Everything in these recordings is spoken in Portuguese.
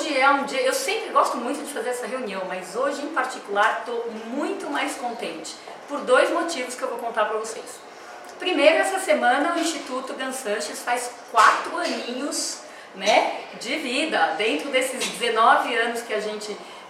hoje é um dia, eu sempre gosto muito de fazer essa reunião, mas hoje em particular estou muito mais contente, por dois motivos que eu vou contar para vocês. Primeiro, essa semana o Instituto Gan Sanches faz 4 aninhos, né, de vida, dentro desses 19 anos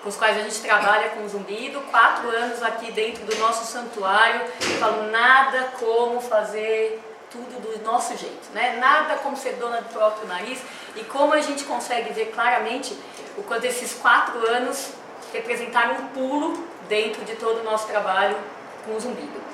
com os quais a gente trabalha com o zumbido, 4 anos aqui dentro do nosso santuário. Eu falo, nada como fazer tudo do nosso jeito, né? Nada como ser dona do próprio nariz, e como a gente consegue ver claramente o quanto esses 4 anos representaram um pulo dentro de todo o nosso trabalho com o zumbido.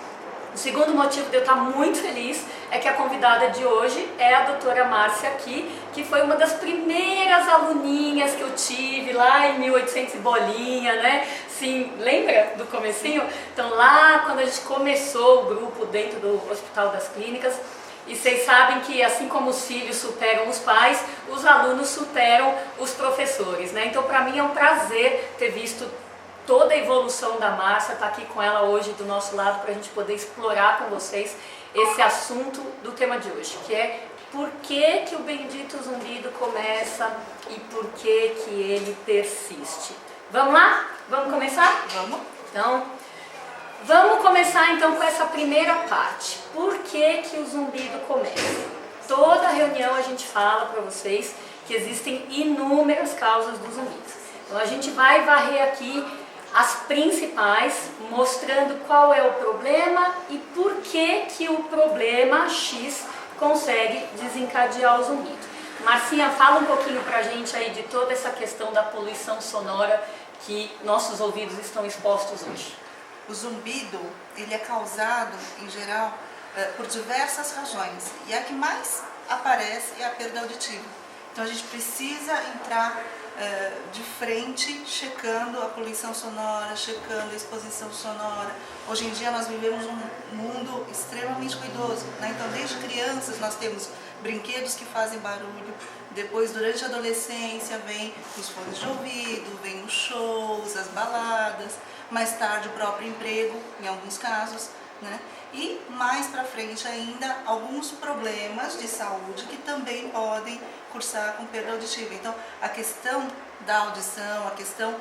O segundo motivo de eu estar muito feliz é que a convidada de hoje é a doutora Márcia aqui, que foi uma das primeiras aluninhas que eu tive lá em 1800 e bolinha, né? Sim, lembra do comecinho? Então lá quando a gente começou o grupo dentro do Hospital das Clínicas, e vocês sabem que assim como os filhos superam os pais, os alunos superam os professores, né? Então para mim é um prazer ter visto toda a evolução da Márcia, estar aqui com ela hoje do nosso lado para a gente poder explorar com vocês esse assunto do tema de hoje, que é por que o bendito zumbido começa e por que ele persiste. Vamos lá? Vamos começar? Vamos. Então, vamos começar então com essa primeira parte. Por que o zumbido começa? Toda reunião a gente fala para vocês que existem inúmeras causas do zumbido. Então a gente vai varrer aqui as principais, mostrando qual é o problema e por que o problema X consegue desencadear o zumbido. Marcinha, fala um pouquinho pra gente aí de toda essa questão da poluição sonora que nossos ouvidos estão expostos hoje. O zumbido, ele é causado, em geral, por diversas razões, e a que mais aparece é a perda auditiva. Então a gente precisa entrar de frente, checando a poluição sonora, checando a exposição sonora. Hoje em dia nós vivemos um mundo extremamente ruidoso, né? Então desde crianças nós temos brinquedos que fazem barulho, depois durante a adolescência vem os fones de ouvido, vem os shows, as baladas, mais tarde o próprio emprego, em alguns casos, né? E mais para frente ainda alguns problemas de saúde que também podem cursar com perda auditiva. Então a questão da audição, a questão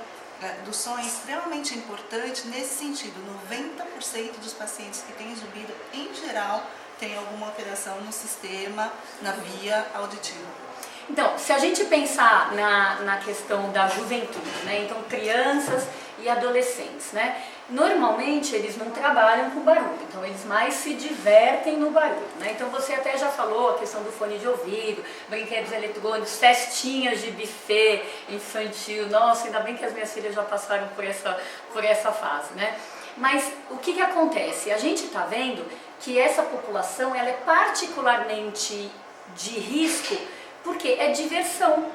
do som é extremamente importante nesse sentido. 90% dos pacientes que têm zumbido, em geral, tem alguma alteração no sistema, na via auditiva. Então, se a gente pensar na questão da juventude, né? Então crianças e adolescentes, né? Normalmente eles não trabalham com barulho, então eles mais se divertem no barulho, né? Então você até já falou a questão do fone de ouvido, brinquedos eletrônicos, festinhas de buffet infantil. Nossa, ainda bem que as minhas filhas já passaram por essa fase, né? Mas o que acontece? A gente está vendo que essa população ela é particularmente de risco porque é diversão,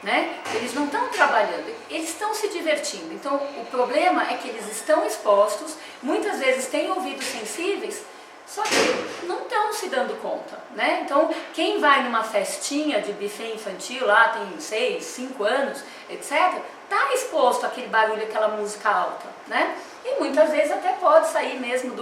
né? Eles não estão trabalhando, eles estão se divertindo. Então o problema é que eles estão expostos, muitas vezes têm ouvidos sensíveis, só que não estão se dando conta, né? Então quem vai numa festinha de buffet infantil, lá tem 6, 5 anos, etc., está exposto àquele barulho, àquela música alta, né? E muitas vezes até pode sair mesmo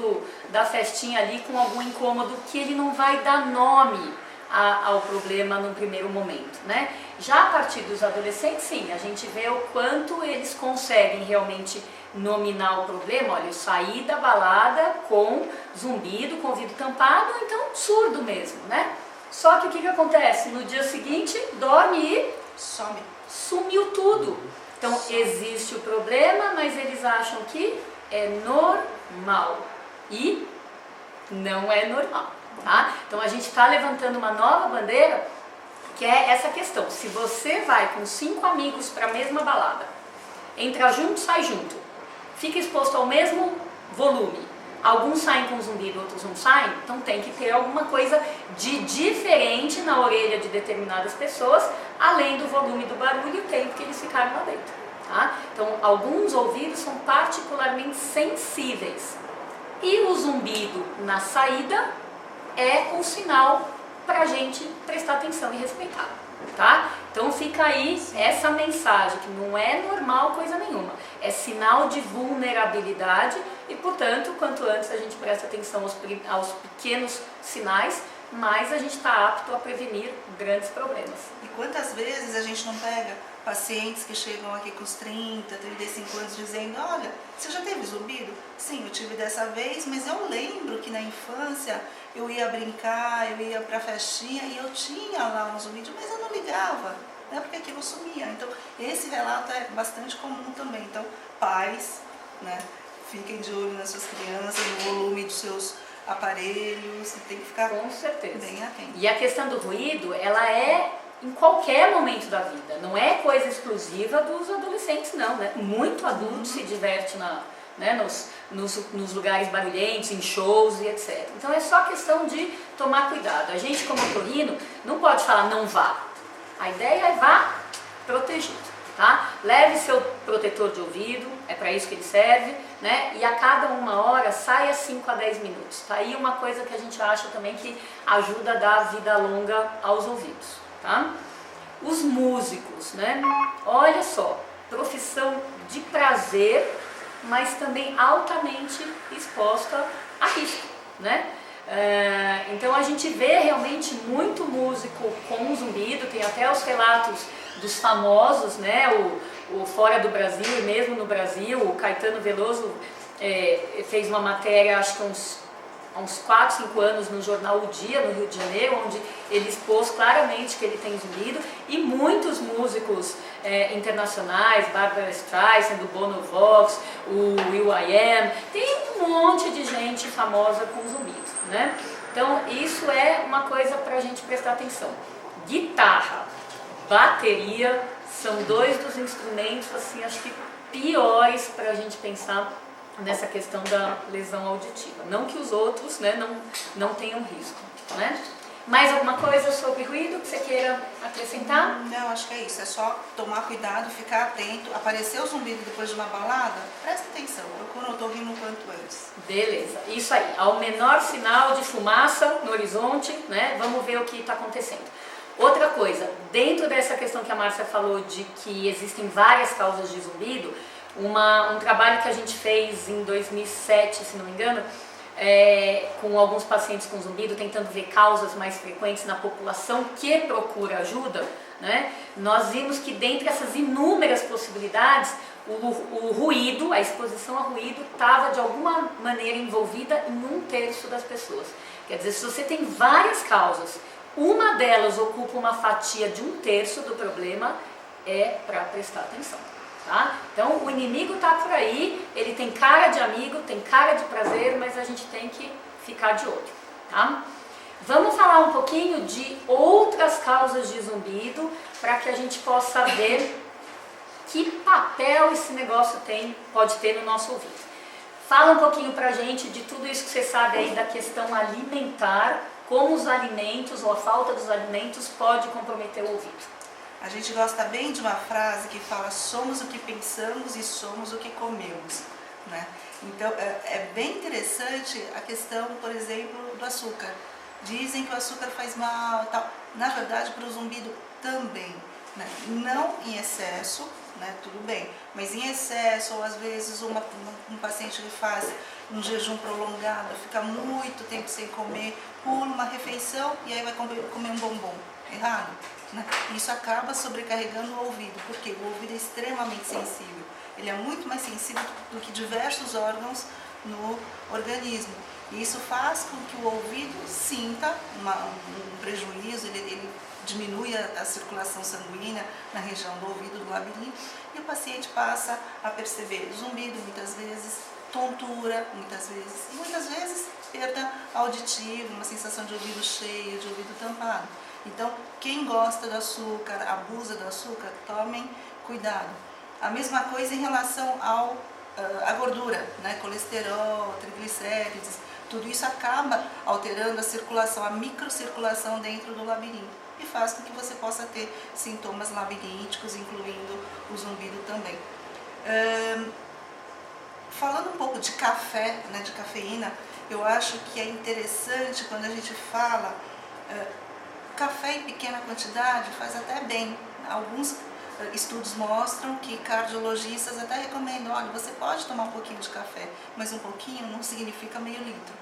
da festinha ali com algum incômodo que ele não vai dar nome ao problema no primeiro momento, né? Já a partir dos adolescentes, sim, a gente vê o quanto eles conseguem realmente nominar o problema. Olha, eu saí da balada com zumbido, com ouvido tampado, ou então surdo mesmo, né? Só que o que acontece? No dia seguinte, dorme e some. Sumiu tudo. Então existe o problema, mas eles acham que é normal e não é normal. Tá? Então a gente está levantando uma nova bandeira, que é essa questão. Se você vai com 5 amigos para a mesma balada, entra junto, sai junto, fica exposto ao mesmo volume, alguns saem com zumbido, outros não saem, então tem que ter alguma coisa de diferente na orelha de determinadas pessoas, além do volume do barulho e o tempo que eles ficaram lá dentro. Tá? Então alguns ouvidos são particularmente sensíveis e o zumbido na saída é um sinal para a gente prestar atenção e respeitar, tá? Então fica aí essa mensagem, que não é normal coisa nenhuma, é sinal de vulnerabilidade e, portanto, quanto antes a gente presta atenção aos pequenos sinais, mais a gente está apto a prevenir grandes problemas. E quantas vezes a gente não pega pacientes que chegam aqui com os 30, 35 anos dizendo, olha, você já teve zumbido? Sim, eu tive dessa vez, mas eu lembro que na infância eu ia brincar, eu ia pra festinha e eu tinha lá um zumbido, mas eu não ligava, né, porque aquilo sumia. Então, esse relato é bastante comum também. Então, pais, né, fiquem de olho nas suas crianças, no volume dos seus aparelhos, tem que ficar com certeza bem atento. E a questão do ruído, ela é em qualquer momento da vida, não é coisa exclusiva dos adolescentes não, né? Muito adulto se diverte nos lugares barulhentos, em shows e etc. Então é só questão de tomar cuidado. A gente como otorrino não pode falar não vá. A ideia é vá protegido, tá? Leve seu protetor de ouvido, é para isso que ele serve, né? E a cada 1 hora saia 5 a 10 minutos. Tá aí uma coisa que a gente acha também que ajuda a dar vida longa aos ouvidos, tá? Os músicos, né? Olha só, profissão de prazer, mas também altamente exposta a risco, né? Então a gente vê realmente muito músico com zumbido, tem até os relatos dos famosos, né? O fora do Brasil e mesmo no Brasil, o Caetano Veloso fez uma matéria, acho que há uns 4, 5 anos no jornal O Dia, no Rio de Janeiro, onde ele expôs claramente que ele tem zumbido, e muitos músicos internacionais, Barbra Streisand, o Bono Vox, o will.i.am, tem um monte de gente famosa com zumbido, né? Então isso é uma coisa para a gente prestar atenção. Guitarra, bateria são 2 dos instrumentos, assim, acho que piores para a gente pensar nessa questão da lesão auditiva. Não que os outros, né, não tenham risco, né? Mais alguma coisa sobre ruído que você queira acrescentar? Não, acho que é isso. É só tomar cuidado, ficar atento. Apareceu o zumbido depois de uma balada? Presta atenção, procura um otorrino o quanto antes. Beleza, isso aí. Ao menor sinal de fumaça no horizonte, né, vamos ver o que está acontecendo. Outra coisa, dentro dessa questão que a Márcia falou de que existem várias causas de zumbido, um trabalho que a gente fez em 2007, se não me engano, com alguns pacientes com zumbido, tentando ver causas mais frequentes na população que procura ajuda, né? Nós vimos que dentre essas inúmeras possibilidades, o ruído, a exposição a ruído, estava de alguma maneira envolvida em 1/3 das pessoas. Quer dizer, se você tem várias causas, uma delas ocupa uma fatia de 1/3 do problema, é para prestar atenção. Tá? Então o inimigo está por aí, ele tem cara de amigo, tem cara de prazer, mas a gente tem que ficar de olho. Tá? Vamos falar um pouquinho de outras causas de zumbido para que a gente possa ver que papel esse negócio pode ter no nosso ouvido. Fala um pouquinho pra gente de tudo isso que você sabe aí da questão alimentar, como os alimentos ou a falta dos alimentos pode comprometer o ouvido. A gente gosta bem de uma frase que fala: somos o que pensamos e somos o que comemos, né? Então é bem interessante a questão, por exemplo, do açúcar. Dizem que o açúcar faz mal e tal. Na verdade, para o zumbido também, né? Não em excesso, né? Tudo bem, mas em excesso, ou às vezes um paciente que faz um jejum prolongado, fica muito tempo sem comer, pula uma refeição e aí vai comer um bombom. Errado, né? Isso acaba sobrecarregando o ouvido, porque o ouvido é extremamente sensível. Ele é muito mais sensível do que diversos órgãos no organismo. E isso faz com que o ouvido sinta um prejuízo, ele diminui a circulação sanguínea na região do ouvido, do labirinto, e o paciente passa a perceber zumbido muitas vezes, tontura muitas vezes, e muitas vezes perda auditiva, uma sensação de ouvido cheio, de ouvido tampado. Então, quem gosta do açúcar, abusa do açúcar, tomem cuidado. A mesma coisa em relação à gordura, né? Colesterol, triglicérides, tudo isso acaba alterando a circulação, a microcirculação dentro do labirinto e faz com que você possa ter sintomas labirínticos, incluindo o zumbido também. Falando um pouco de café, né, de cafeína, eu acho que é interessante quando a gente fala café em pequena quantidade faz até bem. Alguns estudos mostram que cardiologistas até recomendam: olha, você pode tomar um pouquinho de café, mas um pouquinho não significa meio litro,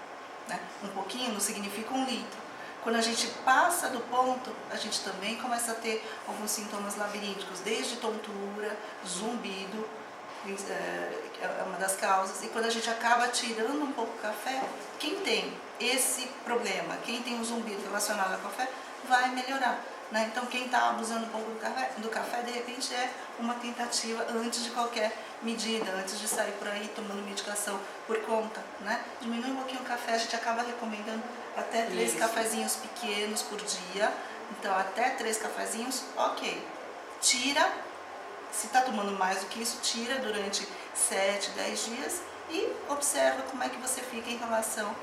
né? Um pouquinho não significa 1 litro. Quando a gente passa do ponto, a gente também começa a ter alguns sintomas labirínticos, desde tontura, zumbido, é uma das causas. E quando a gente acaba tirando um pouco o café, quem tem esse problema, quem tem um zumbido relacionado ao café, vai melhorar. Né? Então, quem está abusando um pouco do café, de repente é uma tentativa antes de qualquer medida, antes de sair por aí tomando medicação por conta. Né? Diminui um pouquinho o café, a gente acaba recomendando até 3 cafezinhos pequenos por dia. Então, até 3 cafezinhos, ok. Tira, se está tomando mais do que isso, tira durante 7, 10 dias e observa como é que você fica em relação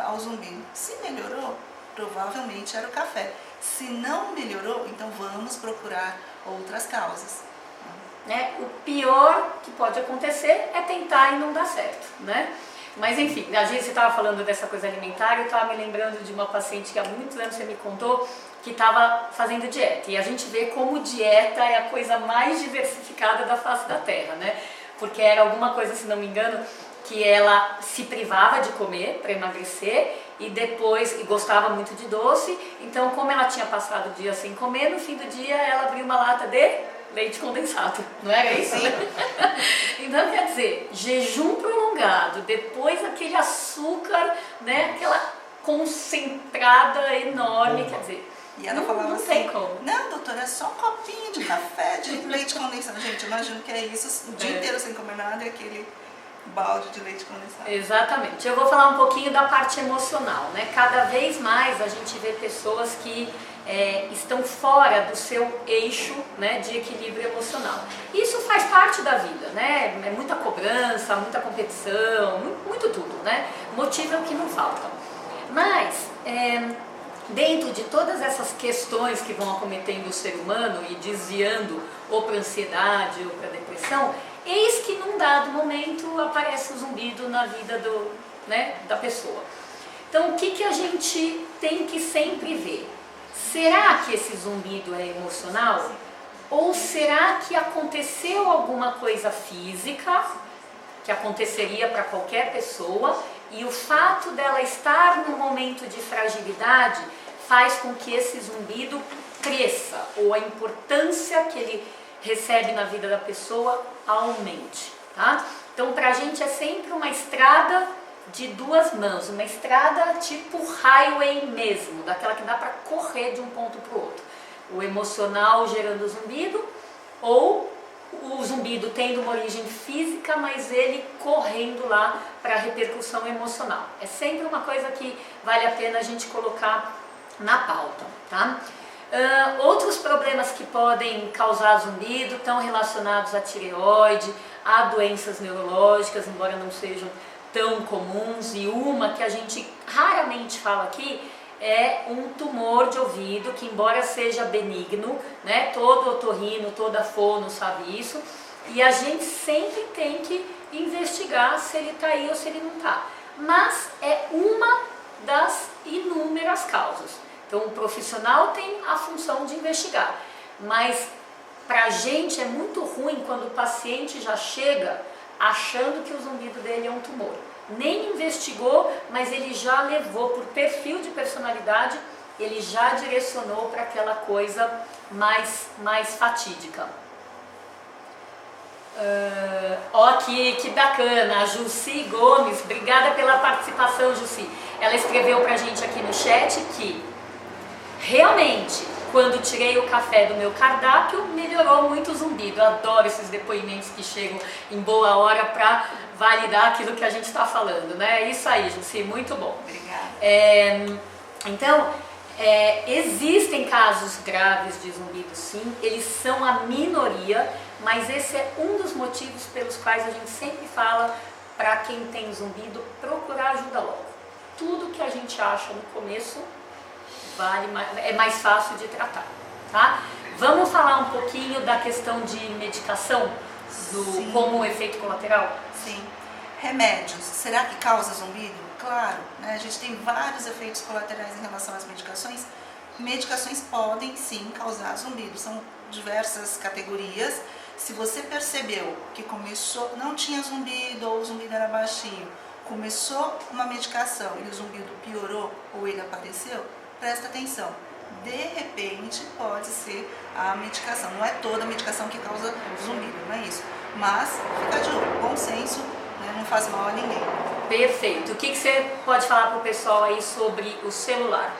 ao zumbido. Se melhorou, provavelmente era o café. Se não melhorou, então vamos procurar outras causas. Né? O pior que pode acontecer é tentar e não dar certo, né? Mas enfim, a gente estava falando dessa coisa alimentar, eu estava me lembrando de uma paciente que há muitos anos você me contou que estava fazendo dieta. E a gente vê como dieta é a coisa mais diversificada da face da Terra, né? Porque era alguma coisa, se não me engano, que ela se privava de comer para emagrecer e depois gostava muito de doce, então como ela tinha passado o dia sem comer, no fim do dia ela abriu uma lata de leite condensado, não era isso? Sim. Então quer dizer, jejum prolongado, depois aquele açúcar, né, aquela concentrada enorme, quer dizer, e ela falava não assim, tem como. Não, doutora, é só um copinho de café, de leite condensado. Gente, imagino que é isso, o dia inteiro sem comer nada e aquele balde de leite condensado. Exatamente. Eu vou falar um pouquinho da parte emocional, né? Cada vez mais a gente vê pessoas que estão fora do seu eixo, né, de equilíbrio emocional. Isso faz parte da vida, né? É muita cobrança, muita competição, muito tudo, né? Motivo é o que não falta. Mas dentro de todas essas questões que vão acometendo o ser humano e desviando ou para ansiedade ou para depressão, eis que num dado momento aparece o zumbido na vida da pessoa. Então o que a gente tem que sempre ver? Será que esse zumbido é emocional? Ou será que aconteceu alguma coisa física, que aconteceria para qualquer pessoa, e o fato dela estar num momento de fragilidade faz com que esse zumbido cresça, ou a importância que ele recebe na vida da pessoa aumente, tá? Então pra gente é sempre uma estrada de 2 mãos, uma estrada tipo highway mesmo, daquela que dá para correr de um ponto para o outro. O emocional gerando o zumbido, ou o zumbido tendo uma origem física, mas ele correndo lá para a repercussão emocional. É sempre uma coisa que vale a pena a gente colocar na pauta, tá? Outros problemas que podem causar zumbido estão relacionados à tireoide, a doenças neurológicas, embora não sejam tão comuns, e uma que a gente raramente fala aqui é um tumor de ouvido, que embora seja benigno, né, todo otorrino, toda fono sabe isso, e a gente sempre tem que investigar se ele está aí ou se ele não está. Mas é uma das inúmeras causas. Então o profissional tem a função de investigar, mas para a gente é muito ruim quando o paciente já chega achando que o zumbido dele é um tumor. Nem investigou, mas ele já levou, por perfil de personalidade, ele já direcionou para aquela coisa mais fatídica. Ó, que bacana, a Jussi Gomes, obrigada pela participação, Jussi. Ela escreveu pra gente aqui no chat que realmente, quando tirei o café do meu cardápio, melhorou muito o zumbido. Eu adoro esses depoimentos que chegam em boa hora para validar aquilo que a gente está falando, né? É isso aí, Jussi, muito bom. Obrigada. Então, existem casos graves de zumbido, sim, eles são a minoria, mas esse é um dos motivos pelos quais a gente sempre fala para quem tem zumbido procurar ajuda logo. Tudo que a gente acha no começo é mais fácil de tratar, tá? Vamos falar um pouquinho da questão de medicação, como efeito colateral? Sim. Remédios, será que causa zumbido? Claro, né? A gente tem vários efeitos colaterais em relação às medicações. Medicações podem sim causar zumbido, são diversas categorias. Se você percebeu que não tinha zumbido ou o zumbido era baixinho, começou uma medicação e o zumbido piorou ou ele apareceu, presta atenção. De repente, pode ser a medicação. Não é toda a medicação que causa zumbido, não é isso. Mas, fica de olho. Bom senso, né, não faz mal a ninguém. Perfeito. O que você pode falar para o pessoal aí sobre o celular?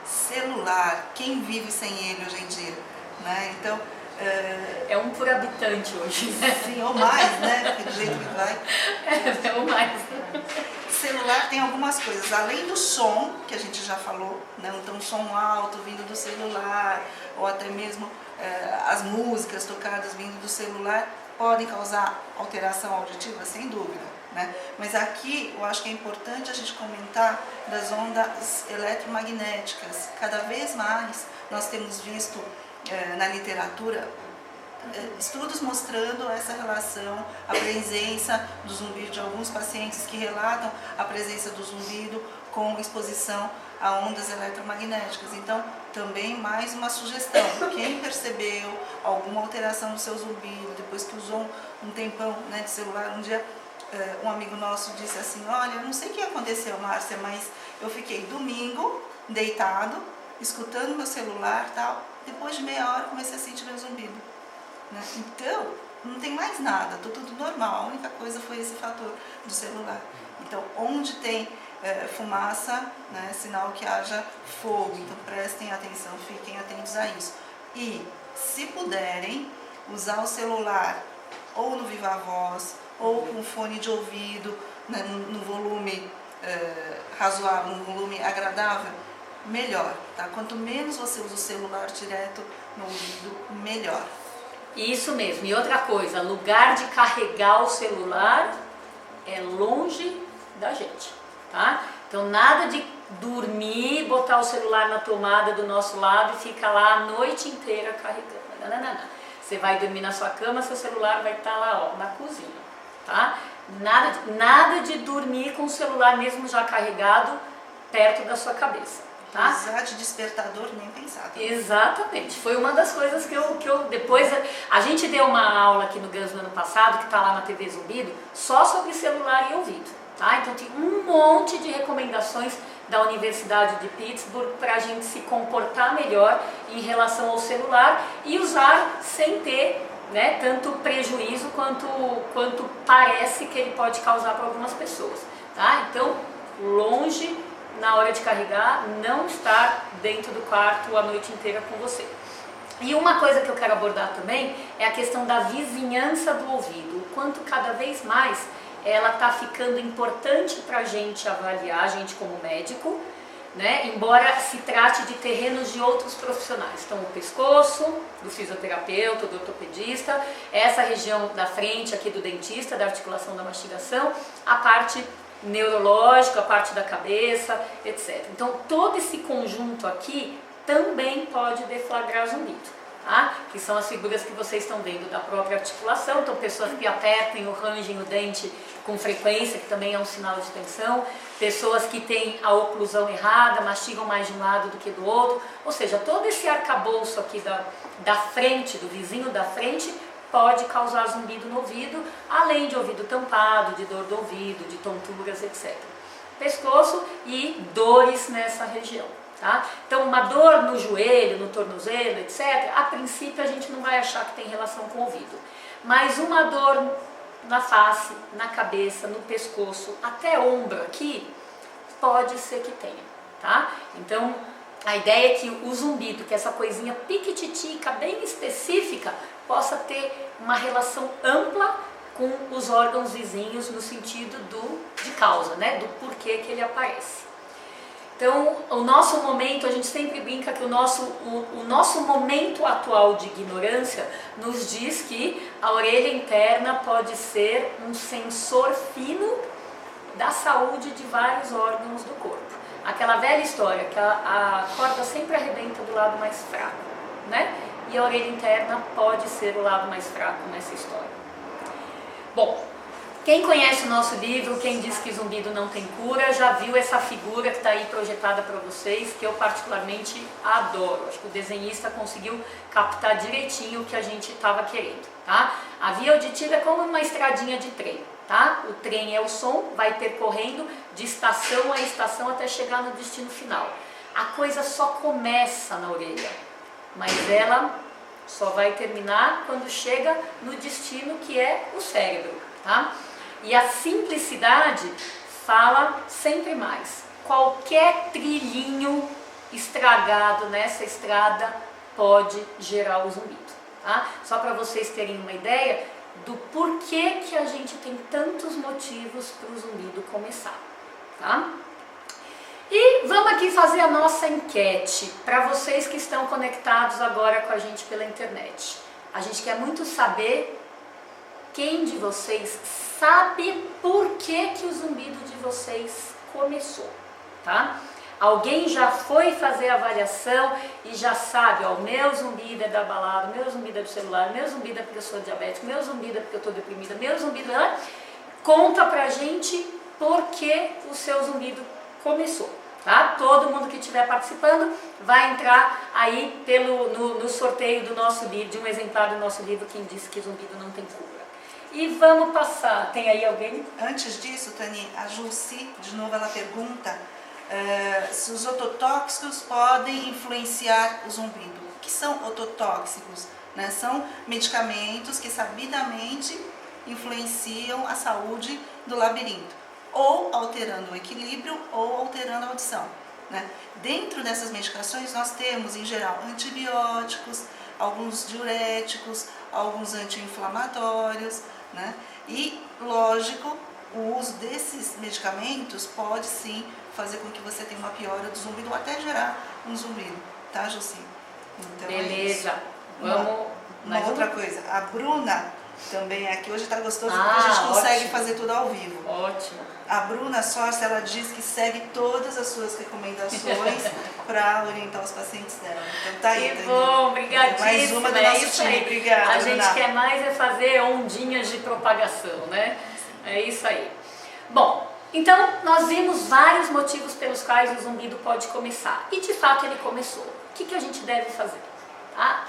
Celular, quem vive sem ele hoje em dia? Né? Então, é um por habitante hoje, né? Sim, ou mais, né? Do jeito que vai. É ou mais. Celular tem algumas coisas, além do som, que a gente já falou, né? Então som alto vindo do celular, ou até mesmo as músicas tocadas vindo do celular, podem causar alteração auditiva, sem dúvida. Né? Mas aqui eu acho que é importante a gente comentar das ondas eletromagnéticas. Cada vez mais nós temos visto na literatura estudos mostrando essa relação, a presença do zumbido de alguns pacientes que relatam a presença do zumbido com exposição a ondas eletromagnéticas. Então, também mais uma sugestão, quem percebeu alguma alteração no seu zumbido, depois que usou um tempão, né, de celular, um dia um amigo nosso disse assim, olha, eu não sei o que aconteceu, Márcia, mas eu fiquei domingo deitado, escutando meu celular e tal, depois de meia hora comecei a sentir meu zumbido. Né? Então, não tem mais nada, está tudo normal, a única coisa foi esse fator do celular. Então, onde tem fumaça, né, sinal que haja fogo, então prestem atenção, fiquem atentos a isso. E, se puderem, usar o celular ou no Viva Voz, ou com fone de ouvido, né, no volume razoável, no volume agradável, melhor. Tá? Quanto menos você usa o celular direto no ouvido, melhor. Isso mesmo. E outra coisa, lugar de carregar o celular é longe da gente, tá? Então nada de dormir, botar o celular na tomada do nosso lado e ficar lá a noite inteira carregando. Não. Você vai dormir na sua cama, seu celular vai estar lá, ó, na cozinha, tá? Nada de dormir com o celular mesmo já carregado perto da sua cabeça. Tá? Usar de despertador nem pensar. Tá? Exatamente, foi uma das coisas que eu depois, a gente deu uma aula aqui no GANS no ano passado, que está lá na TV Zumbido, só sobre celular e ouvido, tá? Então tem um monte de recomendações da Universidade de Pittsburgh para a gente se comportar melhor em relação ao celular e usar sem ter, né, tanto prejuízo quanto parece que ele pode causar para algumas pessoas, tá? Então, longe na hora de carregar, não estar dentro do quarto a noite inteira com você. E uma coisa que eu quero abordar também é a questão da vizinhança do ouvido, o quanto cada vez mais ela está ficando importante para a gente avaliar, a gente como médico, né? Embora se trate de terrenos de outros profissionais. Então o pescoço, do fisioterapeuta, do ortopedista, essa região da frente aqui do dentista, da articulação da mastigação, a parte neurológico, a parte da cabeça, etc. Então todo esse conjunto aqui também pode deflagrar zumbido, tá? Que são as figuras que vocês estão vendo da própria articulação, então pessoas que apertem ou rangem o dente com frequência, que também é um sinal de tensão, pessoas que têm a oclusão errada, mastigam mais de um lado do que do outro, ou seja, todo esse arcabouço aqui da frente, do vizinho da frente, pode causar zumbido no ouvido, além de ouvido tampado, de dor do ouvido, de tonturas, etc. Pescoço e dores nessa região, tá? Então uma dor no joelho, no tornozelo, etc., a princípio a gente não vai achar que tem relação com o ouvido. Mas uma dor na face, na cabeça, no pescoço, até ombro aqui, pode ser que tenha, tá? Então a ideia é que o zumbido, que é essa coisinha piquititica, bem específica, possa ter uma relação ampla com os órgãos vizinhos no sentido de causa, né? Do porquê que ele aparece. Então, o nosso momento, a gente sempre brinca que o nosso momento atual de ignorância nos diz que a orelha interna pode ser um sensor fino da saúde de vários órgãos do corpo. Aquela velha história que a corda sempre arrebenta do lado mais fraco, né? E a orelha interna pode ser o lado mais fraco nessa história. Bom, quem conhece o nosso livro, quem diz que zumbido não tem cura, já viu essa figura que está aí projetada para vocês, que eu particularmente adoro. Acho que o desenhista conseguiu captar direitinho o que a gente estava querendo, tá? A via auditiva é como uma estradinha de trem, tá? O trem é o som, vai percorrendo de estação a estação até chegar no destino final. a coisa só começa na orelha, mas ela só vai terminar quando chega no destino que é o cérebro, tá? E a simplicidade fala sempre mais. Qualquer trilhinho estragado nessa estrada pode gerar o zumbido, tá? Só para vocês terem uma ideia do porquê que a gente tem tantos motivos para o zumbido começar, tá? E vamos aqui fazer a nossa enquete para vocês que estão conectados agora com a gente pela internet. A gente quer muito saber quem de vocês sabe por que o zumbido de vocês começou, tá? Alguém já foi fazer a avaliação e já sabe, ó, o meu zumbido é da balada, o meu zumbido é do celular, o meu zumbido é porque eu sou diabético, o meu zumbido é porque eu estou deprimida, o meu zumbido é... Conta pra gente por que o seu zumbido começou, tá? Todo mundo que estiver participando vai entrar aí no sorteio do nosso livro, de um exemplar do nosso livro, Quem Disse que Zumbido Não Tem Cura. E vamos passar, tem aí alguém? Antes disso, Tani, a Julci, de novo, ela pergunta se os ototóxicos podem influenciar o zumbido. O que são ototóxicos? Né? São medicamentos que sabidamente influenciam a saúde do labirinto, ou alterando o equilíbrio ou alterando a audição, né? Dentro dessas medicações nós temos, em geral, antibióticos, alguns diuréticos, alguns anti-inflamatórios, né? E, lógico, o uso desses medicamentos pode sim fazer com que você tenha uma piora do zumbido ou até gerar um zumbido, tá, Josi? Então, beleza, vamos. Uma outra coisa, a Bruna também aqui, hoje tá gostoso porque a gente consegue ótimo. fazer tudo ao vivo. Ótimo. A Bruna Sorce, ela diz que segue todas as suas recomendações para orientar os pacientes dela. Então tá aí. Que bom, obrigadíssima. Mais uma do nosso time, obrigada, A Bruna. gente quer mais é fazer ondinhas de propagação, né? É isso aí. Bom, então nós vimos vários motivos pelos quais o zumbido pode começar. E de fato ele começou. O que a gente deve fazer? Tá?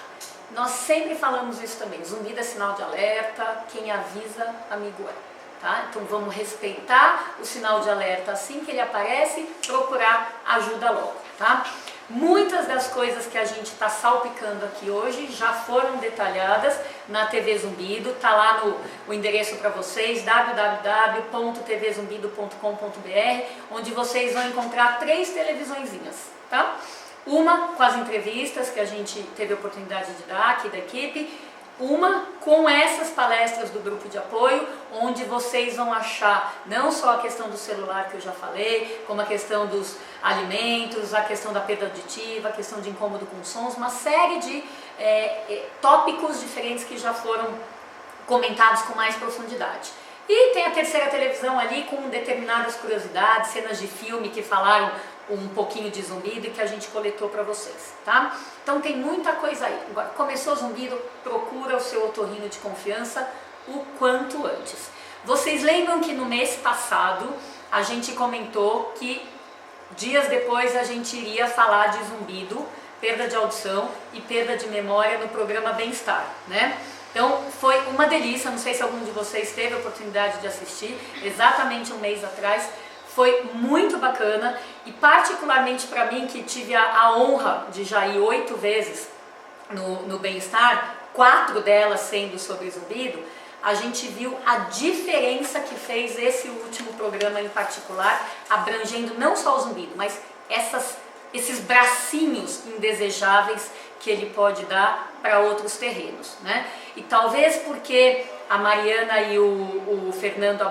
Nós sempre falamos isso também. Zumbido é sinal de alerta, quem avisa, amigo é. Tá? Então vamos respeitar o sinal de alerta assim que ele aparece, procurar ajuda logo, tá? Muitas das coisas que a gente está salpicando aqui hoje já foram detalhadas na TV Zumbido, tá lá o endereço para vocês, www.tvzumbido.com.br, onde vocês vão encontrar 3 televisõezinhas, tá? Uma com as entrevistas que a gente teve a oportunidade de dar aqui da equipe, uma com essas palestras do grupo de apoio, onde vocês vão achar não só a questão do celular que eu já falei, como a questão dos alimentos, a questão da perda auditiva, a questão de incômodo com sons, uma série de tópicos diferentes que já foram comentados com mais profundidade. E tem a terceira televisão ali com determinadas curiosidades, cenas de filme que falaram um pouquinho de zumbido e que a gente coletou para vocês, tá? Então tem muita coisa aí. Agora, começou o zumbido, procura o seu otorrino de confiança o quanto antes. Vocês lembram que no mês passado a gente comentou que dias depois a gente iria falar de zumbido, perda de audição e perda de memória no programa Bem-Estar, né? Então foi uma delícia, não sei se algum de vocês teve a oportunidade de assistir, exatamente um mês atrás. Foi muito bacana e particularmente para mim, que tive a honra de já ir 8 vezes no Bem-Estar, 4 delas sendo sobre zumbido, a gente viu a diferença que fez esse último programa em particular, abrangendo não só o zumbido, mas esses bracinhos indesejáveis que ele pode dar para outros terrenos, né? E talvez porque a Mariana e o Fernando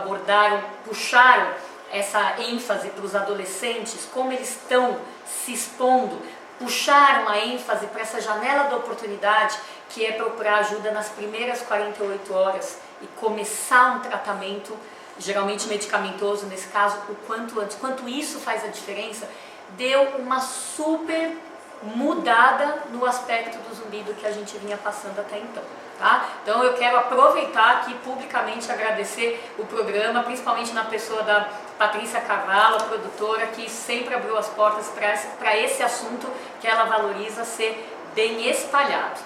puxaram essa ênfase para os adolescentes, como eles estão se expondo, puxaram a ênfase para essa janela da oportunidade, que é procurar ajuda nas primeiras 48 horas e começar um tratamento, geralmente medicamentoso nesse caso, o quanto antes. Quanto isso faz a diferença, deu uma super mudada no aspecto do zumbido que a gente vinha passando até então. Tá? Então eu quero aproveitar aqui publicamente agradecer o programa, principalmente na pessoa da Patrícia Carvalho, a produtora, que sempre abriu as portas para esse assunto que ela valoriza ser bem espalhado.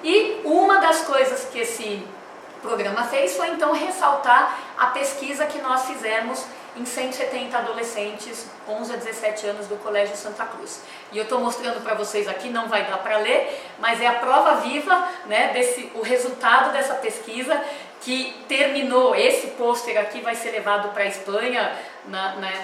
E uma das coisas que esse programa fez foi então ressaltar a pesquisa que nós fizemos em 170 adolescentes, 11 a 17 anos do Colégio Santa Cruz. E eu estou mostrando para vocês aqui, não vai dar para ler, mas é a prova viva, né, o resultado dessa pesquisa que terminou. Esse pôster aqui vai ser levado para a Espanha,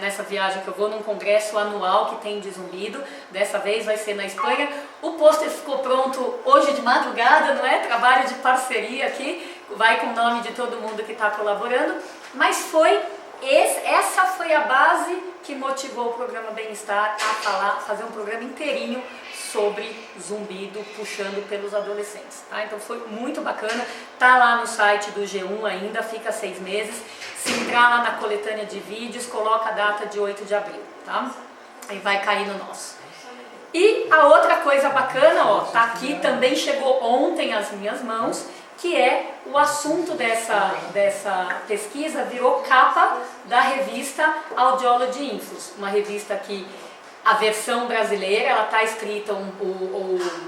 nessa viagem que eu vou, num congresso anual que tem de zumbido. Dessa vez vai ser na Espanha. O pôster ficou pronto hoje de madrugada, não é? Trabalho de parceria aqui, vai com o nome de todo mundo que está colaborando, mas essa foi a base que motivou o programa Bem-Estar a fazer um programa inteirinho sobre zumbido, puxando pelos adolescentes, tá? Então foi muito bacana, tá lá no site do G1 ainda, fica 6 meses. Se entrar lá na coletânea de vídeos, coloca a data de 8 de abril, tá? Aí vai cair no nosso. E a outra coisa bacana, ó, tá aqui, também chegou ontem às minhas mãos, que é o assunto dessa pesquisa, virou capa da revista Audiology Infos, uma revista que a versão brasileira, ela está escrita,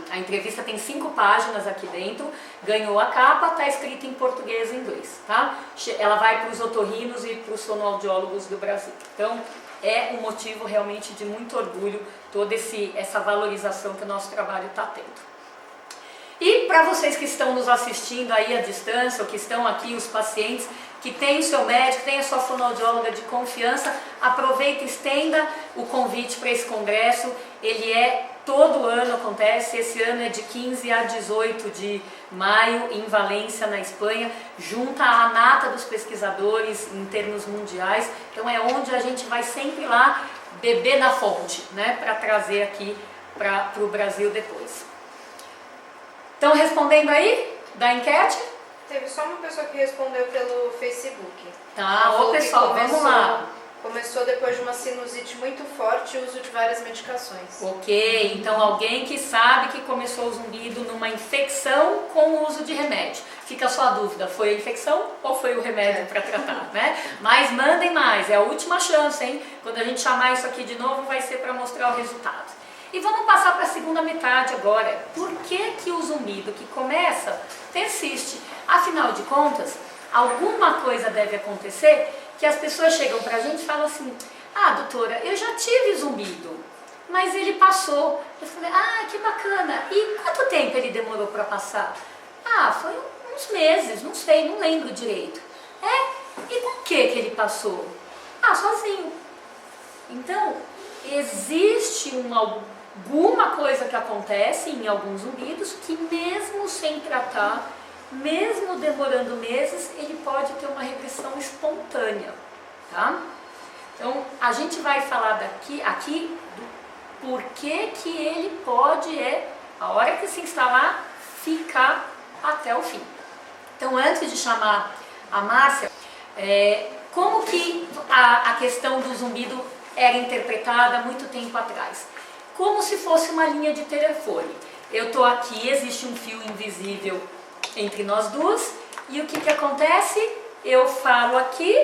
a entrevista tem 5 páginas aqui dentro, ganhou a capa, está escrita em português e inglês, tá? Ela vai para os otorrinos e para os fonoaudiólogos do Brasil. Então, é um motivo realmente de muito orgulho, toda essa valorização que o nosso trabalho está tendo. E para vocês que estão nos assistindo aí à distância, ou que estão aqui, os pacientes que têm o seu médico, têm a sua fonoaudióloga de confiança, aproveita e estenda o convite para esse congresso. Ele todo ano acontece, esse ano é de 15 a 18 de maio em Valência, na Espanha, junta a nata dos pesquisadores em termos mundiais. Então é onde a gente vai sempre lá beber na fonte, né, para trazer aqui para o Brasil depois. Estão respondendo aí da enquete? Teve só uma pessoa que respondeu pelo Facebook. Tá, ô pessoal, vamos lá. Começou depois de uma sinusite muito forte e uso de várias medicações. Ok, então alguém que sabe que começou o zumbido numa infecção com o uso de remédio. Fica só a dúvida, foi a infecção ou foi o remédio para tratar, né? Mas mandem mais, é a última chance, hein? Quando a gente chamar isso aqui de novo, vai ser para mostrar o resultado. E vamos passar para a segunda metade agora. Por que o zumbido que começa persiste? Afinal de contas, alguma coisa deve acontecer que as pessoas chegam para a gente e falam assim: ah, doutora, eu já tive zumbido, mas ele passou. Eu falei: ah, que bacana. E quanto tempo ele demorou para passar? Ah, foi uns meses, não sei, não lembro direito. E com que ele passou? Ah, sozinho. Então, existe alguma coisa que acontece em alguns zumbidos que mesmo sem tratar, mesmo demorando meses, ele pode ter uma regressão espontânea, tá? Então, a gente vai falar aqui do porquê que ele pode, a hora que se instalar, ficar até o fim. Então, antes de chamar a Márcia, como que a questão do zumbido era interpretada há muito tempo atrás? Como se fosse uma linha de telefone. Eu estou aqui, existe um fio invisível entre nós duas, e o que acontece? Eu falo aqui,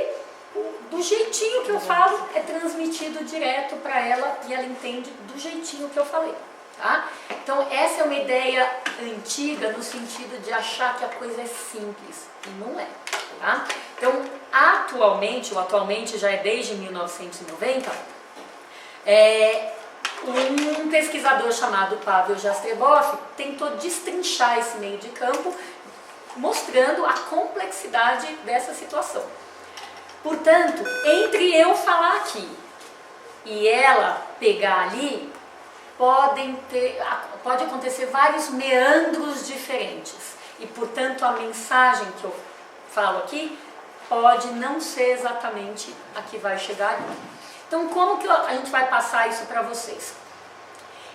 do jeitinho que eu falo, é transmitido direto para ela e ela entende do jeitinho que eu falei, tá? Então essa é uma ideia antiga no sentido de achar que a coisa é simples, e não é, tá? Então atualmente já é desde 1990, um pesquisador chamado Pavel Jastrebov tentou destrinchar esse meio de campo, mostrando a complexidade dessa situação. Portanto, entre eu falar aqui e ela pegar ali, pode acontecer vários meandros diferentes. E, portanto, a mensagem que eu falo aqui pode não ser exatamente a que vai chegar ali. Então, como que a gente vai passar isso para vocês?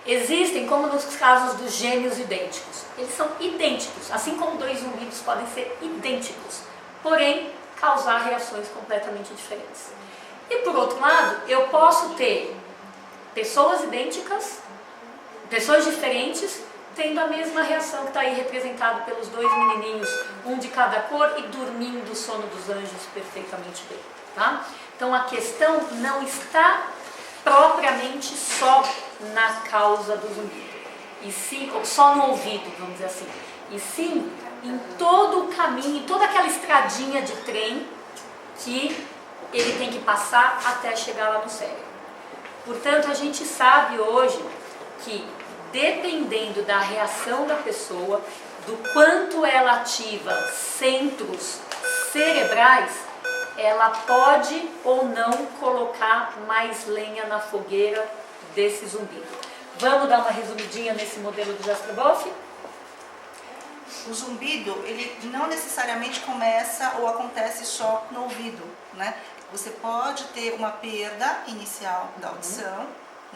Existem, como nos casos dos gêmeos idênticos, eles são idênticos, assim como dois zumbidos podem ser idênticos, porém causar reações completamente diferentes. E por outro lado, eu posso ter pessoas idênticas, pessoas diferentes, tendo a mesma reação que está aí representado pelos dois menininhos, um de cada cor e dormindo o sono dos anjos perfeitamente bem, tá? Então a questão não está propriamente só na causa do zumbido, e sim, ou só no ouvido, vamos dizer assim, e sim em todo o caminho, toda aquela estradinha de trem que ele tem que passar até chegar lá no cérebro. Portanto, a gente sabe hoje que, dependendo da reação da pessoa, do quanto ela ativa centros cerebrais, ela pode ou não colocar mais lenha na fogueira desse zumbido. Vamos dar uma resumidinha nesse modelo do Jastreboff? O zumbido, ele não necessariamente começa ou acontece só no ouvido, né? Você pode ter uma perda inicial da audição.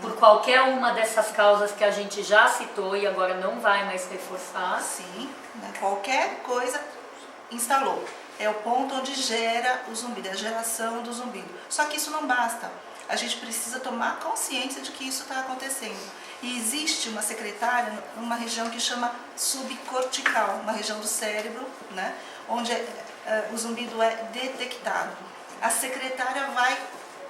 Por qualquer uma dessas causas que a gente já citou e agora não vai mais reforçar. Sim, né? Qualquer coisa instalou. É o ponto onde gera o zumbido, a geração do zumbido. Só que isso não basta. A gente precisa tomar consciência de que isso está acontecendo. E existe uma secretária numa região que chama subcortical, uma região do cérebro, né, onde o zumbido é detectado. A secretária vai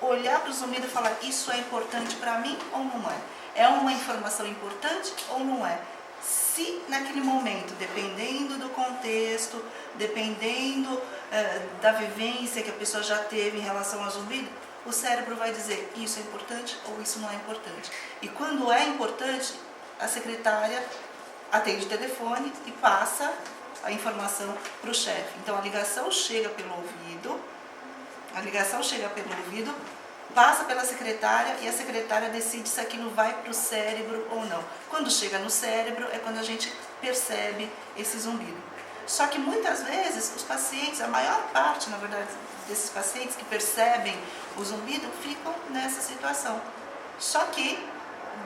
olhar para o zumbido e falar: isso é importante para mim ou não é? É uma informação importante ou não é? Se naquele momento, dependendo do contexto, dependendo da vivência que a pessoa já teve em relação ao zumbido, o cérebro vai dizer: isso é importante ou isso não é importante. E quando é importante, a secretária atende o telefone e passa a informação para o chefe. Então a ligação chega pelo ouvido, passa pela secretária e a secretária decide se aquilo vai para o cérebro ou não. Quando chega no cérebro é quando a gente percebe esse zumbido. Só que muitas vezes os pacientes, a maior parte, na verdade, desses pacientes que percebem o zumbido ficam nessa situação. Só que,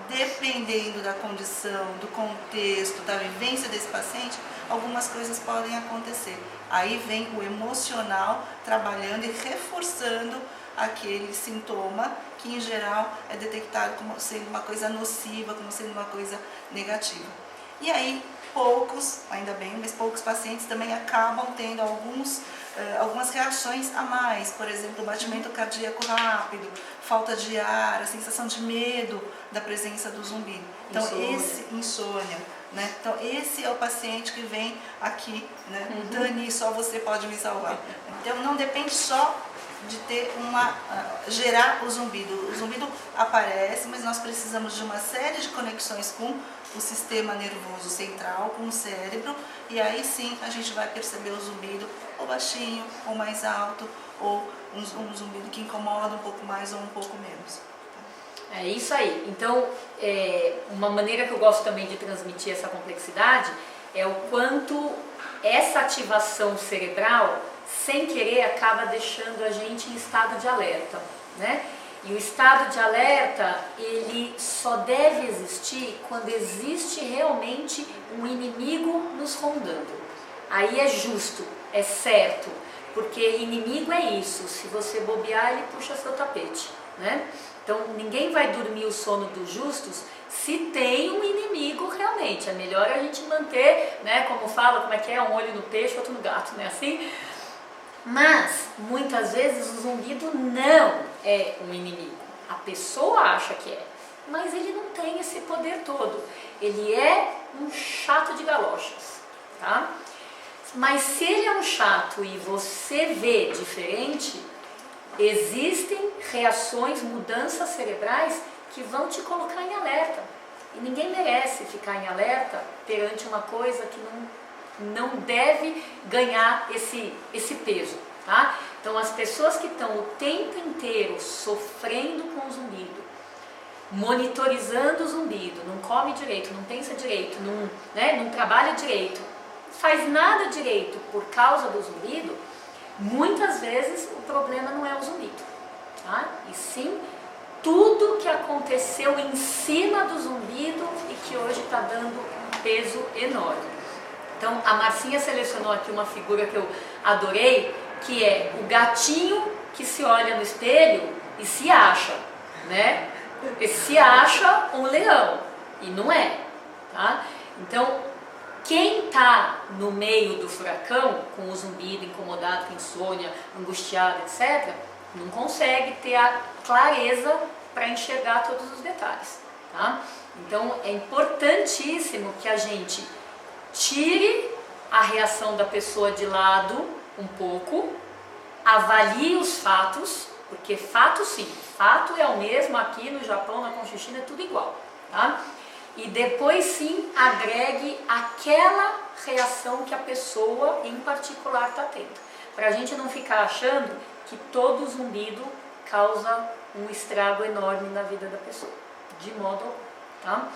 dependendo da condição, do contexto, da vivência desse paciente, algumas coisas podem acontecer. Aí vem o emocional trabalhando e reforçando aquele sintoma que, em geral, é detectado como sendo uma coisa nociva, como sendo uma coisa negativa. E aí, poucos, ainda bem, mas poucos pacientes também acabam tendo algumas reações a mais, por exemplo, batimento cardíaco rápido, falta de ar, a sensação de medo da presença do zumbido. Então, insônia, né? Então, esse é o paciente que vem aqui, né? Dani, só você pode me salvar. Então, não depende só de ter gerar o zumbido. O zumbido aparece, mas nós precisamos de uma série de conexões com o sistema nervoso central, com o cérebro, e aí sim a gente vai perceber o zumbido ou baixinho, ou mais alto, ou um zumbido que incomoda um pouco mais ou um pouco menos. É isso aí. Então, uma maneira que eu gosto também de transmitir essa complexidade é o quanto essa ativação cerebral, sem querer, acaba deixando a gente em estado de alerta, né? E o estado de alerta, ele só deve existir quando existe realmente um inimigo nos rondando. Aí é justo, é certo, porque inimigo é isso, se você bobear, ele puxa seu tapete, né? Então, ninguém vai dormir o sono dos justos se tem um inimigo realmente. É melhor a gente manter, né, como fala, como é que é, um olho no peixe, outro no gato, né, assim? Mas, muitas vezes, o zumbido não é um inimigo. A pessoa acha que é, mas ele não tem esse poder todo. Ele é um chato de galochas, tá? Mas se ele é um chato e você vê diferente, existem reações, mudanças cerebrais que vão te colocar em alerta. E ninguém merece ficar em alerta perante uma coisa que não deve ganhar esse peso, tá? Então, as pessoas que estão o tempo inteiro sofrendo com o zumbido, monitorizando o zumbido, não come direito, não pensa direito, não trabalha direito, faz nada direito por causa do zumbido, muitas vezes o problema não é o zumbido, tá? E sim tudo que aconteceu em cima do zumbido e que hoje está dando um peso enorme. Então, a Marcinha selecionou aqui uma figura que eu adorei, que é o gatinho que se olha no espelho e se acha, né? E se acha um leão, e não é, tá? Então, quem está no meio do furacão, com o zumbido, incomodado, com insônia, angustiado, etc., não consegue ter a clareza para enxergar todos os detalhes, tá? Então, é importantíssimo que a gente tire a reação da pessoa de lado um pouco avalie os fatos, porque fato sim, fato é o mesmo aqui no Japão, na Conchichina, é tudo igual, tá? E depois sim agregue aquela reação que a pessoa em particular está tendo, para a gente não ficar achando que todo zumbido causa um estrago enorme na vida da pessoa, de modo algum, tá?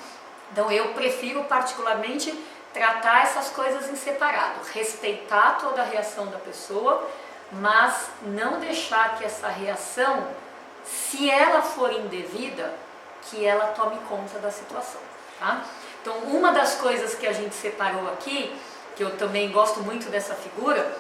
Então eu prefiro particularmente tratar essas coisas em separado, respeitar toda a reação da pessoa, mas não deixar que essa reação, se ela for indevida, que ela tome conta da situação, tá? Então uma das coisas que a gente separou aqui, que eu também gosto muito dessa figura,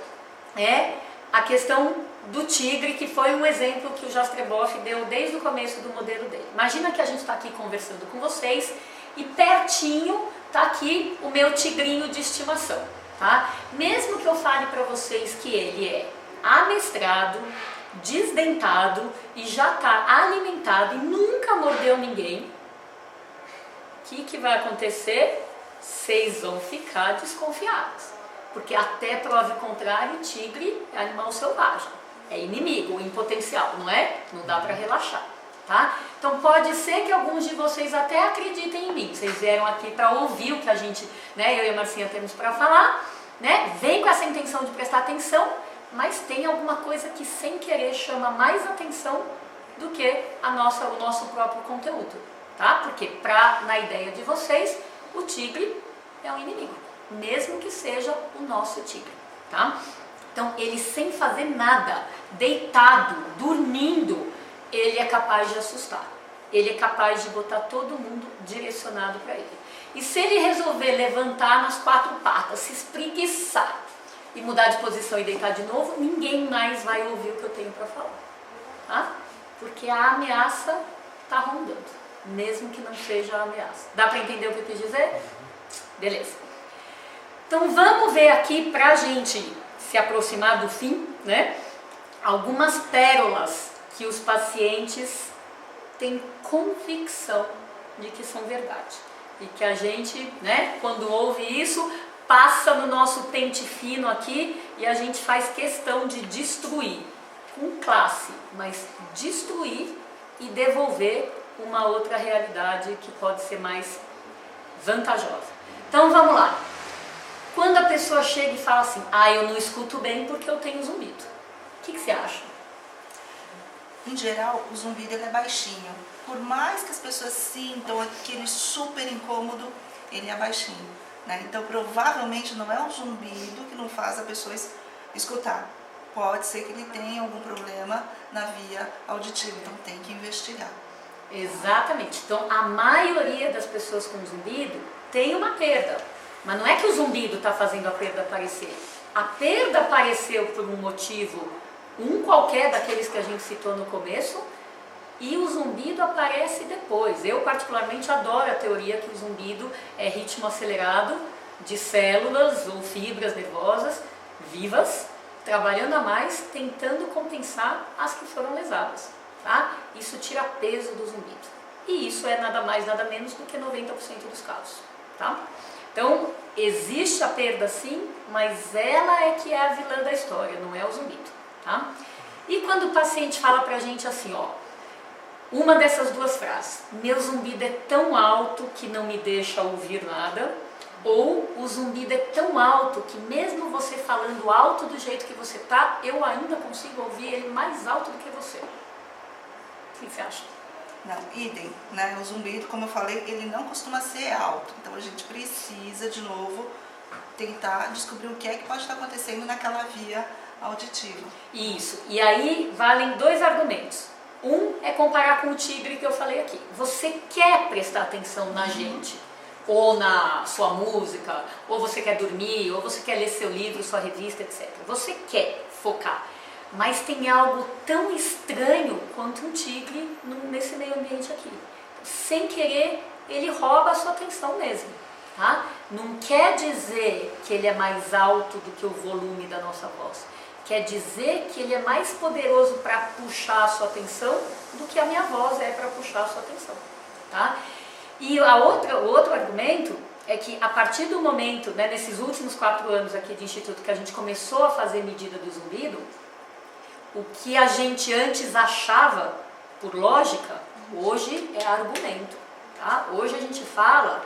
é a questão do tigre, que foi um exemplo que o Jastreboff deu desde o começo do modelo dele. Imagina que a gente está aqui conversando com vocês e pertinho está aqui o meu tigrinho de estimação, tá? Mesmo que eu fale para vocês que ele é amestrado, desdentado e já está alimentado e nunca mordeu ninguém, o que vai acontecer? Vocês vão ficar desconfiados, porque até prova contrário, tigre é animal selvagem, é inimigo em potencial, não é? Não dá para relaxar, tá? Então pode ser que alguns de vocês até acreditem em mim, vocês vieram aqui para ouvir o que a gente, né, eu e a Marcinha temos para falar, né? Vem com essa intenção de prestar atenção, mas tem alguma coisa que sem querer chama mais atenção do que o nosso próprio conteúdo, tá? Porque na ideia de vocês, o tigre é um inimigo, mesmo que seja o nosso tigre, tá? Então ele sem fazer nada, deitado, dormindo, ele é capaz de assustar, ele é capaz de botar todo mundo direcionado para ele. E se ele resolver levantar nas quatro patas, se espreguiçar e mudar de posição e deitar de novo, ninguém mais vai ouvir o que eu tenho para falar, tá? Porque a ameaça está rondando, mesmo que não seja a ameaça. Dá para entender o que eu quis dizer? Beleza. Então vamos ver aqui, para a gente se aproximar do fim, né? Algumas pérolas que os pacientes têm convicção de que são verdade. E que a gente, né, quando ouve isso, passa no nosso pente fino aqui e a gente faz questão de destruir, com classe, mas destruir e devolver uma outra realidade que pode ser mais vantajosa. Então vamos lá. Quando a pessoa chega e fala assim, eu não escuto bem porque eu tenho zumbido, o que você acha? Em geral, o zumbido ele é baixinho. Por mais que as pessoas sintam aquele super incômodo, ele é baixinho, né? Então provavelmente não é um zumbido que não faz a pessoa escutar. Pode ser que ele tenha algum problema na via auditiva, então tem que investigar. Exatamente. Então a maioria das pessoas com zumbido tem uma perda, mas não é que o zumbido está fazendo a perda aparecer. A perda apareceu por um motivo, qualquer daqueles que a gente citou no começo, e o zumbido aparece depois. Eu particularmente adoro a teoria que o zumbido é ritmo acelerado de células ou fibras nervosas vivas, trabalhando a mais, tentando compensar as que foram lesadas, tá? Isso tira peso do zumbido. E isso é nada mais, nada menos do que 90% dos casos, tá? Então, existe a perda sim, mas ela é que é a vilã da história, não é o zumbido, tá? E quando o paciente fala pra gente assim, uma dessas duas frases, meu zumbido é tão alto que não me deixa ouvir nada, ou o zumbido é tão alto que mesmo você falando alto do jeito que você tá, eu ainda consigo ouvir ele mais alto do que você. O que você acha? Não, idem, né? O zumbido, como eu falei, ele não costuma ser alto, então a gente precisa de novo tentar descobrir o que é que pode estar acontecendo naquela via auditiva. Isso, e aí valem dois argumentos. Um é comparar com o tigre que eu falei aqui. Você quer prestar atenção na gente, ou na sua música, ou você quer dormir, ou você quer ler seu livro, sua revista, etc. Você quer focar, mas tem algo tão estranho quanto um tigre nesse meio ambiente aqui. Sem querer, ele rouba a sua atenção mesmo, tá? Não quer dizer que ele é mais alto do que o volume da nossa voz. Quer dizer que ele é mais poderoso para puxar a sua atenção do que a minha voz é para puxar a sua atenção, tá? E o outro argumento é que a partir do momento, né, nesses últimos 4 anos aqui de instituto que a gente começou a fazer medida do zumbido, o que a gente antes achava por lógica, hoje é argumento, tá? Hoje a gente fala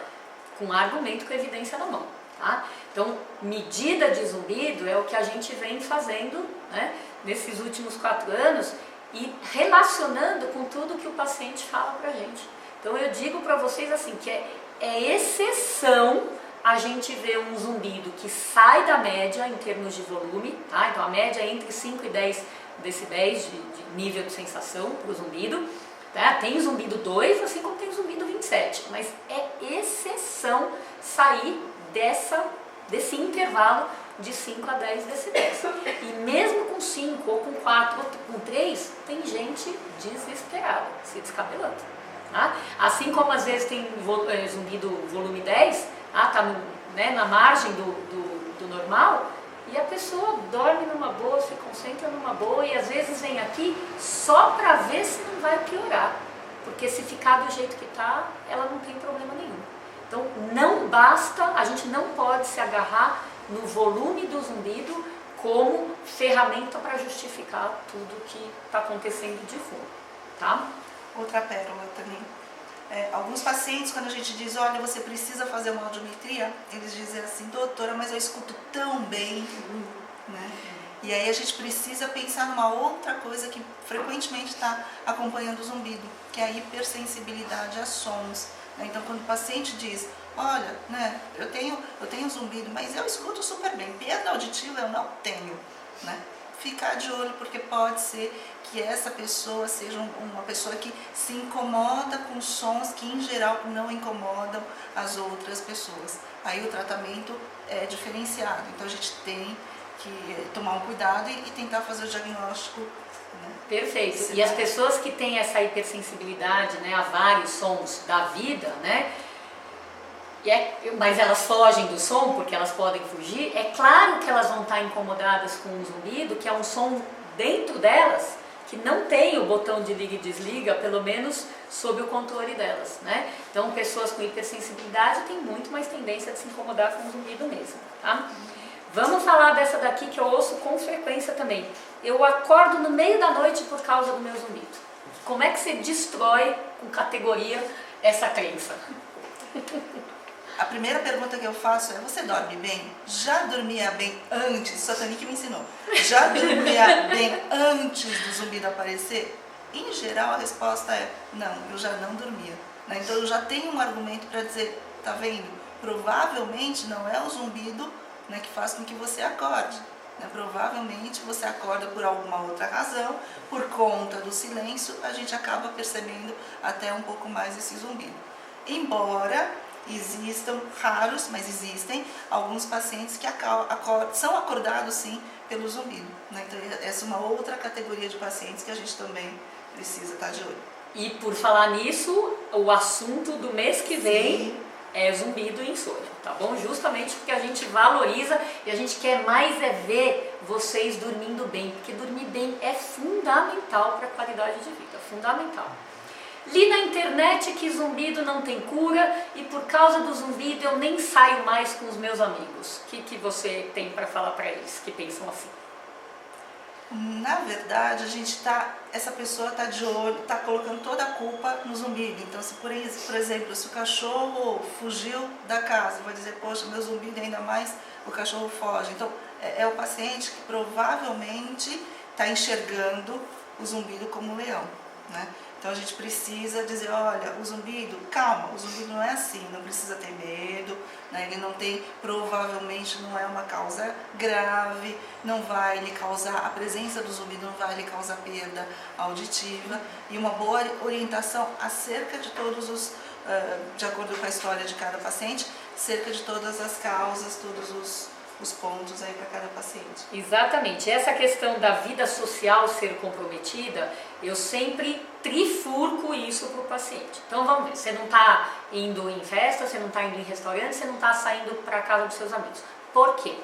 com argumento, com evidência na mão, tá? Então, medida de zumbido é o que a gente vem fazendo, né, nesses últimos 4 anos e relacionando com tudo que o paciente fala pra gente. Então, eu digo para vocês assim, que é exceção a gente ver um zumbido que sai da média em termos de volume, tá? Então, a média é entre 5 e 10 decibéis de nível de sensação para o zumbido. Tá? Tem zumbido 2, assim como tem zumbido 27, mas é exceção sair desse intervalo de 5 a 10 decibéis. E mesmo com 5, ou com 4, ou com 3, tem gente desesperada, se descabelando. Tá? Assim como às vezes tem zumbido volume 10, tá na margem do normal, e a pessoa dorme numa boa, se concentra numa boa e às vezes vem aqui só para ver se não vai piorar. Porque se ficar do jeito que está, ela não tem problema nenhum. Então não basta, a gente não pode se agarrar no volume do zumbido como ferramenta para justificar tudo que está acontecendo de fundo. Tá? Outra pérola também. Alguns pacientes, quando a gente diz, olha, você precisa fazer uma audiometria, eles dizem assim, doutora, mas eu escuto tão bem, né? E aí a gente precisa pensar numa outra coisa que frequentemente está acompanhando o zumbido, que é a hipersensibilidade a sons. Né? Então, quando o paciente diz, olha, né, eu tenho zumbido, mas eu escuto super bem, perda auditiva eu não tenho, né? Ficar de olho, porque pode ser que essa pessoa seja uma pessoa que se incomoda com sons que em geral não incomodam as outras pessoas. Aí o tratamento é diferenciado, então a gente tem que tomar um cuidado e tentar fazer o diagnóstico. Né? Perfeito. E as pessoas que têm essa hipersensibilidade, né, a vários sons da vida, né, mas elas fogem do som porque elas podem fugir, é claro que elas vão estar incomodadas com o zumbido, que é um som dentro delas que não tem o botão de liga e desliga, pelo menos sob o controle delas, né? Então, pessoas com hipersensibilidade têm muito mais tendência de se incomodar com o zumbido mesmo, tá? Vamos falar dessa daqui que eu ouço com frequência também. Eu acordo no meio da noite por causa do meu zumbido. Como é que você destrói com categoria essa crença? A primeira pergunta que eu faço é, você dorme bem? Já dormia bem antes? Satani que me ensinou. Já dormia bem antes do zumbido aparecer? Em geral a resposta é, não, eu já não dormia. Né? Então eu já tenho um argumento para dizer, tá vendo? Provavelmente não é o zumbido, né, que faz com que você acorde. Né? Provavelmente você acorda por alguma outra razão, por conta do silêncio, a gente acaba percebendo até um pouco mais esse zumbido. Embora existam, raros, mas existem, alguns pacientes que são acordados sim pelo zumbido. Né? Então essa é uma outra categoria de pacientes que a gente também precisa estar de olho. E por falar nisso, o assunto do mês que vem sim. É zumbido e insônia, tá bom? Justamente porque a gente valoriza e a gente quer mais ver vocês dormindo bem, porque dormir bem é fundamental para a qualidade de vida, fundamental. Li na internet que zumbido não tem cura e por causa do zumbido eu nem saio mais com os meus amigos. O que você tem para falar para eles que pensam assim? Na verdade, essa pessoa está de olho, está colocando toda a culpa no zumbido. Então, se por exemplo, se o cachorro fugiu da casa, vai dizer, poxa, meu zumbido ainda mais, o cachorro foge. Então, é o paciente que provavelmente está enxergando o zumbido como um leão, né? Então a gente precisa dizer, olha, o zumbido, calma, o zumbido não é assim, não precisa ter medo, né? Ele não tem, provavelmente não é uma causa grave, não vai lhe causar, a presença do zumbido não vai lhe causar perda auditiva, e uma boa orientação acerca de todos os, de acordo com a história de cada paciente, cerca de todas as causas, todos os pontos aí para cada paciente. Exatamente, essa questão da vida social ser comprometida, eu sempre trifurco isso para o paciente. Então vamos ver, você não está indo em festa, você não está indo em restaurante, você não está saindo para a casa dos seus amigos. Por quê?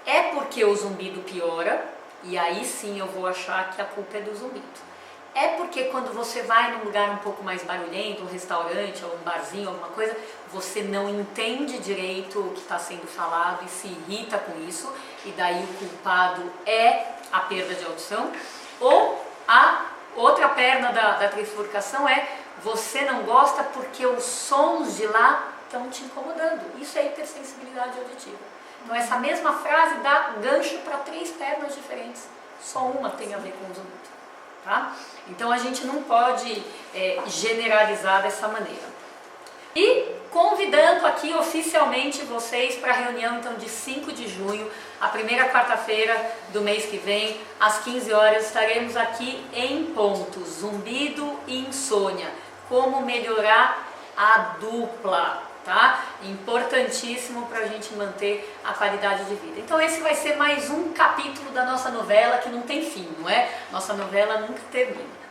É porque o zumbido piora, e aí sim eu vou achar que a culpa é do zumbido. É porque quando você vai num lugar um pouco mais barulhento, um restaurante ou um barzinho, alguma coisa, você não entende direito o que está sendo falado e se irrita com isso, e daí o culpado é a perda de audição. Ou a outra perna da trifurcação é: você não gosta porque os sons de lá estão te incomodando. Isso é hipersensibilidade auditiva. Então essa mesma frase dá gancho para 3 pernas diferentes. Só uma tem a ver com o zumbido. Tá? Então a gente não pode generalizar dessa maneira. E convidando aqui oficialmente vocês para a reunião então de 5 de junho, a primeira quarta-feira do mês que vem, às 15 horas, estaremos aqui em ponto, zumbido e insônia, como melhorar a dupla, tá? Importantíssimo para a gente manter a qualidade de vida. Então esse vai ser mais um capítulo da nossa novela que não tem fim, não é? Nossa novela nunca termina.